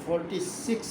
46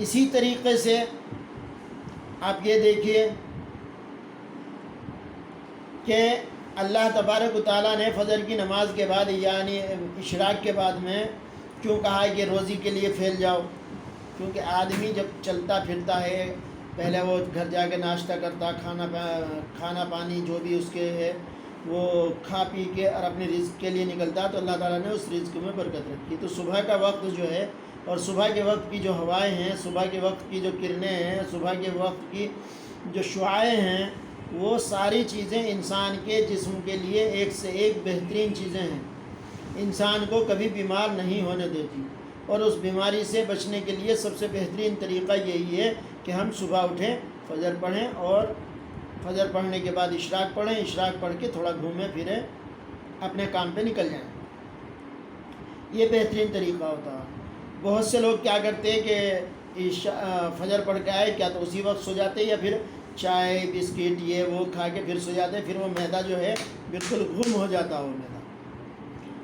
اسی طریقے سے آپ یہ دیکھیے کہ اللہ تبارک و تعالیٰ نے فجر کی نماز کے بعد یعنی اشراق کے بعد میں کیوں کہا ہے کہ روزی کے لیے پھیل جاؤ؟ کیونکہ آدمی جب چلتا پھرتا ہے، پہلے وہ گھر جا کے ناشتہ کرتا، کھانا پانی جو بھی اس کے ہے وہ کھا پی کے اور اپنے رزق کے لیے نکلتا، تو اللہ تعالیٰ نے اس رزق میں برکت رکھی۔ تو صبح کا وقت جو ہے اور صبح کے وقت کی جو ہوائیں ہیں، صبح کے وقت کی جو کرنیں ہیں، صبح کے وقت کی جو شعاعیں ہیں، وہ ساری چیزیں انسان کے جسم کے لیے ایک سے ایک بہترین چیزیں ہیں، انسان کو کبھی بیمار نہیں ہونے دیتی، اور اس بیماری سے بچنے کے لیے سب سے بہترین طریقہ یہی ہے کہ ہم صبح اٹھیں، فجر پڑھیں، اور فجر پڑھنے کے بعد اشراق پڑھیں، اشراق پڑھ کے تھوڑا گھومیں پھریں، اپنے کام پہ نکل جائیں۔ یہ بہترین طریقہ ہوتا ہے۔ بہت سے لوگ کیا کرتے ہیں کہ فجر پڑھ کے آئے کیا تو اسی وقت سو جاتے، یا پھر چائے بسکٹ یہ وہ کھا کے پھر سو جاتے، پھر وہ معدہ جو ہے بالکل گم ہو جاتا وہ معدہ،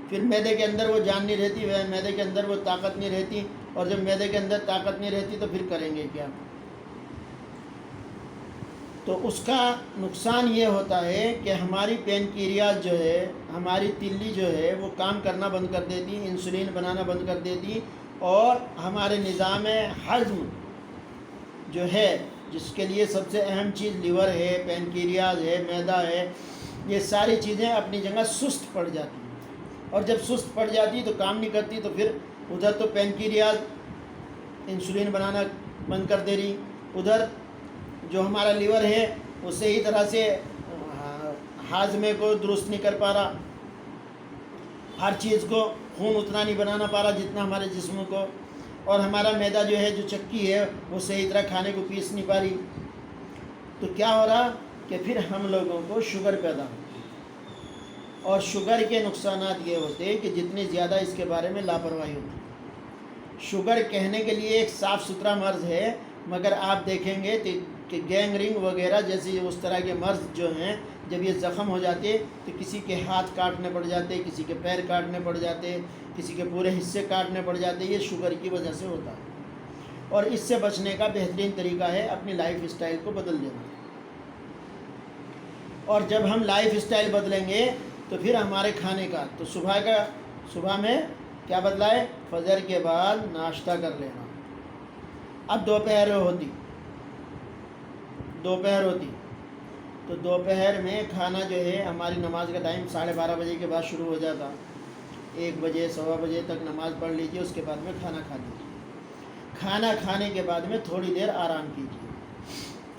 پھر معدے کے اندر وہ جان نہیں رہتی، معدے کے اندر وہ طاقت نہیں رہتی، اور جب معدے کے اندر طاقت نہیں رہتی تو پھر کریں گے کیا؟ تو اس کا نقصان یہ ہوتا ہے کہ ہماری پینکریاس جو ہے، ہماری تلی جو ہے وہ کام کرنا بند کر دیتی، انسولین بنانا بند کر دیتی، اور ہمارے نظام ہضم جو ہے، جس کے لیے سب سے اہم چیز لیور ہے، پینکریاس ہے، معدہ ہے، یہ ساری چیزیں اپنی جگہ سست پڑ جاتی ہیں، اور جب سست پڑ جاتی تو کام نہیں کرتی، تو پھر ادھر تو پینکریاس انسولین بنانا بند کر دے رہی، ادھر جو ہمارا لیور ہے وہ صحیح طرح سے ہاضمے کو درست نہیں کر پا رہا، ہر چیز کو خون اتنا نہیں بنانا پا رہا جتنا ہمارے جسم کو، اور ہمارا معدہ جو ہے جو چکی ہے وہ صحیح طرح کھانے کو پیس نہیں پا رہی، تو کیا ہو رہا کہ پھر ہم لوگوں کو شوگر پیدا ہو، اور شوگر کے نقصانات یہ ہوتے ہیں کہ جتنی زیادہ اس کے بارے میں لاپرواہی ہوتی ہے۔ شوگر کہنے کے لیے ایک صاف ستھرا مرض ہے، مگر آپ دیکھیں گے کہ گینگرنگ وغیرہ جیسے اس طرح کے مرض جو ہیں، جب یہ زخم ہو جاتے تو کسی کے ہاتھ کاٹنے پڑ جاتے، کسی کے پیر کاٹنے پڑ جاتے، کسی کے پورے حصے کاٹنے پڑ جاتے، یہ شوگر کی وجہ سے ہوتا ہے۔ اور اس سے بچنے کا بہترین طریقہ ہے اپنی لائف اسٹائل کو بدل دینا، اور جب ہم لائف اسٹائل بدلیں گے تو پھر ہمارے کھانے کا تو صبح میں کیا بدلا ہے؟ فجر کے بعد ناشتہ کر لینا۔ اب دوپہر ہوتی تو دوپہر میں کھانا جو ہے، ہماری نماز کا ٹائم 12:30 بجے کے بعد شروع ہو جاتا، 1 بجے 1:15 بجے تک نماز پڑھ لیجیے، اس کے بعد میں کھانا کھا لیجیے۔ کھانا کھانے کے بعد میں تھوڑی دیر آرام کیجیے۔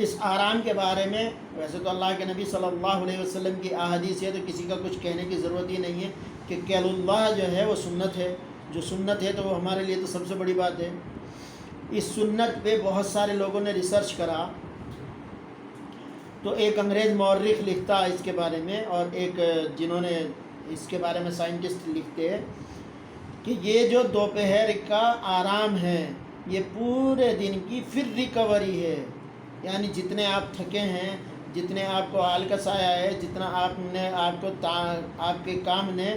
اس آرام کے بارے میں ویسے تو اللہ کے نبی صلی اللہ علیہ وسلم کی احادیث ہے، تو کسی کا کچھ کہنے کی ضرورت ہی نہیں ہے کہ قیل اللہ جو ہے وہ سنت ہے، جو سنت ہے تو وہ ہمارے لیے تو سب سے بڑی بات ہے۔ اس سنت پہ بہت سارے لوگوں نے ریسرچ کرا، تو ایک انگریز مورخ لکھتا اس کے بارے میں، اور ایک جنہوں نے اس کے بارے میں سائنٹسٹ لکھتے ہیں کہ یہ جو دوپہر کا آرام ہے یہ پورے دن کی پھر ریکوری ہے، یعنی جتنے آپ تھکے ہیں، جتنے آپ کو آلکس آیا ہے، جتنا آپ کے کام نے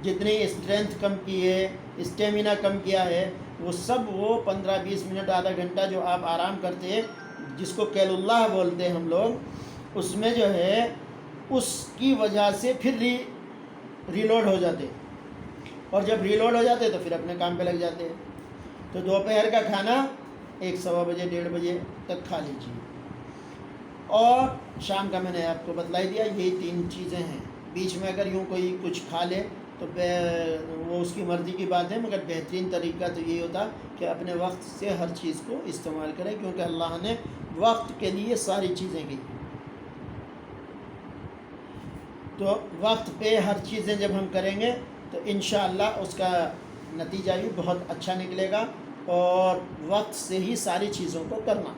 جتنی اسٹرینتھ کم کی ہے، اسٹیمینا کم کیا ہے، وہ سب وہ 15-20 منٹ آدھا گھنٹہ جو آپ آرام کرتے ہیں، جس کو قیل اللہ بولتے ہیں ہم لوگ، اس میں جو ہے اس کی وجہ سے پھر ریلوڈ ہو جاتے، اور جب ریلوڈ ہو جاتے تو پھر اپنے کام پہ لگ جاتے۔ تو دوپہر کا کھانا 1-1:15 بجے 1:30 بجے تک کھا لیجیے، اور شام کا میں نے آپ کو بتلا دیا، یہی 3 چیزیں ہیں۔ بیچ میں اگر یوں کوئی کچھ کھا لے تو وہ اس کی مرضی کی بات ہے، مگر بہترین طریقہ تو یہی ہوتا کہ اپنے وقت سے ہر چیز کو استعمال کریں، کیونکہ اللہ نے وقت کے لیے ساری چیزیں کی، تو وقت پہ ہر چیزیں جب ہم کریں گے تو انشاءاللہ اس کا نتیجہ بھی بہت اچھا نکلے گا، اور وقت سے ہی ساری چیزوں کو کرنا۔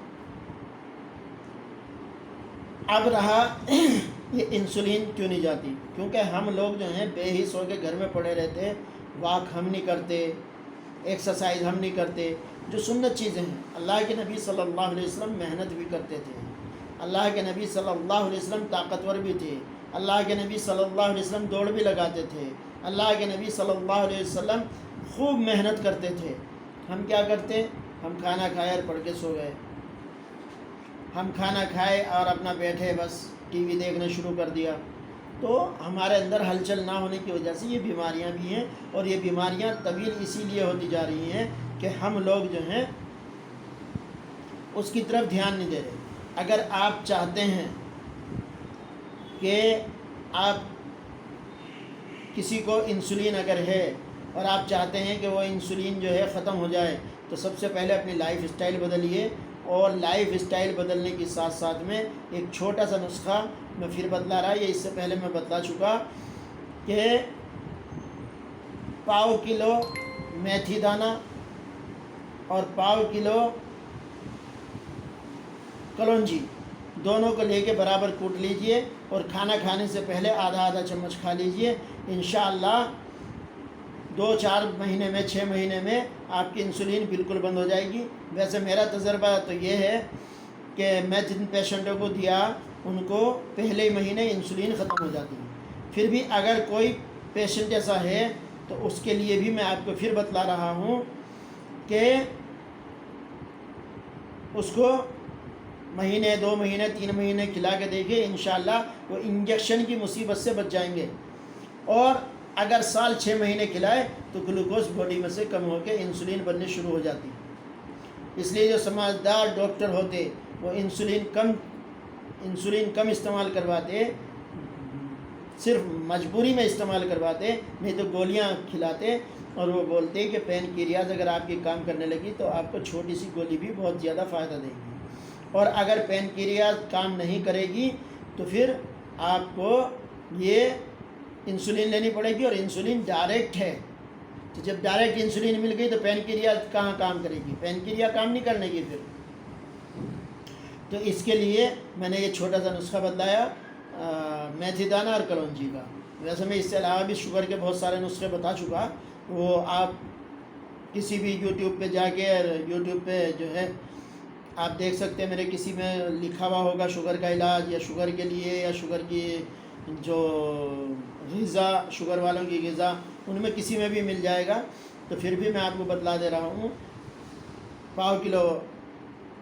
اب رہا یہ انسولین کیوں نہیں جاتی؟ کیونکہ ہم لوگ جو ہیں بے حس ہو کے گھر میں پڑے رہتے، واک ہم نہیں کرتے، ایکسرسائز ہم نہیں کرتے، جو سنت چیزیں ہیں۔ اللہ کے نبی صلی اللہ علیہ وسلم محنت بھی کرتے تھے، اللہ کے نبی صلی اللہ علیہ وسلم طاقتور بھی تھے، اللہ کے نبی صلی اللہ علیہ وسلم دوڑ بھی لگاتے تھے، اللہ کے نبی صلی اللہ علیہ وسلم خوب محنت کرتے تھے۔ ہم کیا کرتے؟ ہم کھانا کھائے اور پڑھ کے سو گئے، ہم کھانا کھائے اور اپنا بیٹھے بس ٹی وی دیکھنا شروع کر دیا، تو ہمارے اندر ہلچل نہ ہونے کی وجہ سے یہ بیماریاں بھی ہیں، اور یہ بیماریاں طویل اسی لیے ہوتی جا رہی ہیں کہ ہم لوگ جو ہیں اس کی طرف دھیان نہیں دے رہے۔ اگر آپ چاہتے ہیں کہ آپ کسی کو انسولین اگر ہے اور آپ چاہتے ہیں کہ وہ انسولین جو ہے ختم ہو جائے، تو سب سے پہلے اپنی لائف اسٹائل بدلیے، اور لائف اسٹائل بدلنے کے ساتھ ساتھ میں ایک چھوٹا سا نسخہ میں پھر بتلا رہا، یہ اس سے پہلے میں بتلا چکا کہ پاؤ کلو میتھی دانہ اور پاؤ کلو کلونجی دونوں کو لے کے برابر کوٹ لیجئے، اور کھانا کھانے سے پہلے آدھا آدھا چمچ کھا لیجئے۔ انشاءاللہ 2-4 مہینے میں 6 مہینے میں آپ کی انسولین بالکل بند ہو جائے گی۔ ویسے میرا تجربہ تو یہ ہے کہ میں جن پیشنٹوں کو دیا ان کو پہلے ہی مہینے انسولین ختم ہو جاتی ہے۔ پھر بھی اگر کوئی پیشنٹ ایسا ہے تو اس کے لیے بھی میں آپ کو پھر بتلا رہا ہوں کہ اس کو مہینے 2 مہینے 3 مہینے کھلا کے دیکھیں، انشاءاللہ وہ انجیکشن کی مصیبت سے بچ جائیں گے۔ اور اگر سال 6 مہینے کھلائے تو گلوکوز باڈی میں سے کم ہو کے انسولین بننے شروع ہو جاتی ہے۔ اس لیے جو سمجھدار ڈاکٹر ہوتے وہ انسولین کم استعمال کرواتے، صرف مجبوری میں استعمال کرواتے، نہیں تو گولیاں کھلاتے، اور وہ بولتے کہ پینکریاز اگر آپ کی کام کرنے لگی تو آپ کو چھوٹی سی گولی بھی بہت زیادہ فائدہ دے گی، اور اگر پینکریاز کام نہیں کرے گی تو پھر آپ کو یہ انسولین لینی پڑے گی، اور انسولین ڈائریکٹ ہے، تو جب ڈائریکٹ انسولین مل گئی تو پینکریاز کہاں کام کرے گی؟ پینکریا کام نہیں کرنے گی پھر۔ تو اس کے لیے میں نے یہ چھوٹا سا نسخہ بتلایا میتھی دانہ اور کلونجی کا۔ ویسے میں اس سے علاوہ بھی شوگر کے بہت سارے نسخے بتا چکا، وہ آپ کسی بھی یوٹیوب پہ جا کے، یوٹیوب پہ جو ہے آپ دیکھ سکتے ہیں، میرے کسی میں لکھا ہوا ہوگا شوگر کا علاج، یا شوگر کے لیے، یا شوگر کی جو غذا، شوگر والوں کی غذا، ان میں کسی میں بھی مل جائے گا۔ تو پھر بھی میں آپ کو بتلا دے رہا ہوں، پاؤ کلو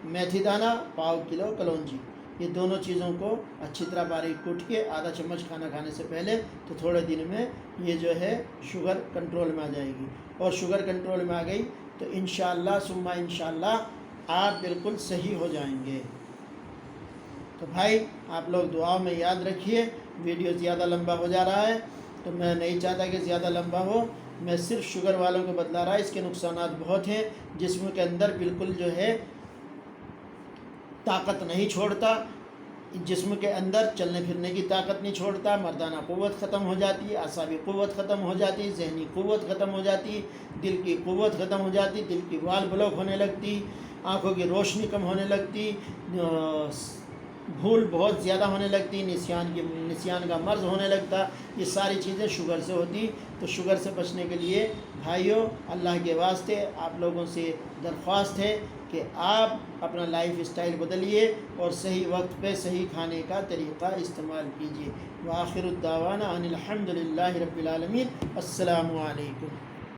میتھی دانہ، پاؤ کلو کلونجی، یہ دونوں چیزوں کو اچھی طرح باریک کوٹ کے آدھا چمچ کھانا کھانے سے پہلے، تو تھوڑے دن میں یہ جو ہے شوگر کنٹرول میں آ جائے گی، اور شوگر کنٹرول میں آ گئی تو انشاءاللہ ثم انشاءاللہ آپ بالکل صحیح ہو جائیں گے۔ تو بھائی آپ لوگ دعاؤں میں یاد رکھیے۔ ویڈیو زیادہ لمبا ہو جا رہا ہے تو میں نہیں چاہتا کہ زیادہ لمبا ہو، میں صرف شوگر والوں کو بتلا رہا، اس کے نقصانات بہت ہیں، جسم کے اندر بالکل جو ہے طاقت نہیں چھوڑتا، جسم کے اندر چلنے پھرنے کی طاقت نہیں چھوڑتا، مردانہ قوت ختم ہو جاتی، اعصابی قوت ختم ہو جاتی، ذہنی قوت ختم ہو جاتی، دل کی قوت ختم ہو جاتی، دل کی وال بلاک ہونے لگتی، آنکھوں کی روشنی کم ہونے لگتی، بھول بہت زیادہ ہونے لگتی، نسیان کا مرض ہونے لگتا۔ یہ ساری چیزیں شوگر سے ہوتی۔ تو شوگر سے بچنے کے لیے بھائیوں، اللہ کے واسطے آپ لوگوں سے درخواست ہے کہ آپ اپنا لائف اسٹائل بدلیے، اور صحیح وقت پہ صحیح کھانے کا طریقہ استعمال کیجیے۔ وآخر الدعوانا ان الحمد للہ رب العالمین۔ السلام علیکم۔